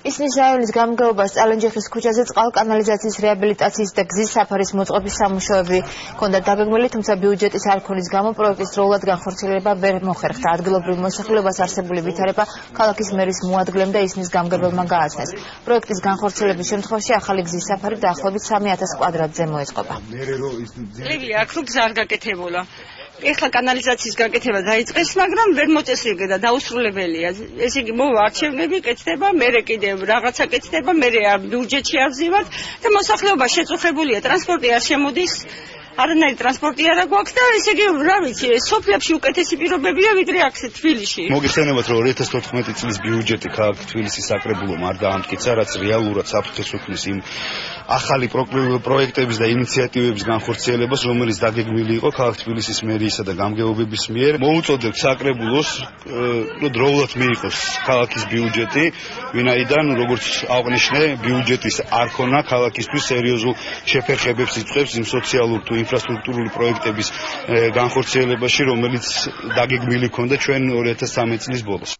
ისნის რაიონის გამგეობას წალენჯიხის ქუჩაზე წყალკანალიზაციის რეაბილიტაციის და გზის საფარის მოწყობის სამუშაოები ჰქონდა დაგეგმილი, თუმცა ბიუჯეტის არ ქონის გამო პროექტის დროულად განხორციელება ვერ მოხერხდა. ადგილობრივ მოსახლეობას არსებული ვითარება ქალაქის მერის მოადგილემ და ისნის გამგებელმა გააცნეს. პროექტის განხორციელების შემთხვევაში ახალი გზის საფარი დაახლოებით 3000 კვადრატზე მოეწყობა. აქ თუ გზა არ გაკეთებულა. ეხლა კანალიზაციის გაკეთება დაიწყეს, მაგრამ ვერ მოწესრიგდა და დაუსრულებელია. ესე იგი მოვა არჩევნები კეთდება, მერე კიდევ რაღაცა კეთდება, მერე ბიუჯეტში ავზივართ და მოსახლეობა შეწუხებულია, ტრანსპორტი არ შემოდის. არანაირი ტრანსპორტი არ გვაქვს და ესე იგი რა ვიცი, სოფლებში უკეთესი პირობებია ვიდრე აქ თბილისში. მოგიხსენებათ, რომ 2014 წლის ბიუჯეტი ქალაქ თბილისის საკრებულომ არ დაამტკიცა, რაც რეალურად საფრთხეს უქმნის იმ ახალი პროექტების და ინიციატივების განხორციელებას, რომელიც დაგეგმილი იყო ქალაქ თბილისის მერიისა და გამგეობების მიერ. მოუწოდებთ საკრებულოს, რომ დროულად მიიღოს ქალაქის ბიუჯეტი, ვინაიდან როგორც აღნიშნე, ბიუჯეტის არ ქონა ქალაქისთვის სერიოზულ შეფერხებებს იწვევს იმ სოციალურ თუ ინფრასტრუქტურული პროექტების განხორციელებაში, რომელიც დაგეგმილი ჰქონდა ჩვენ 2013 წლის ბოლოს.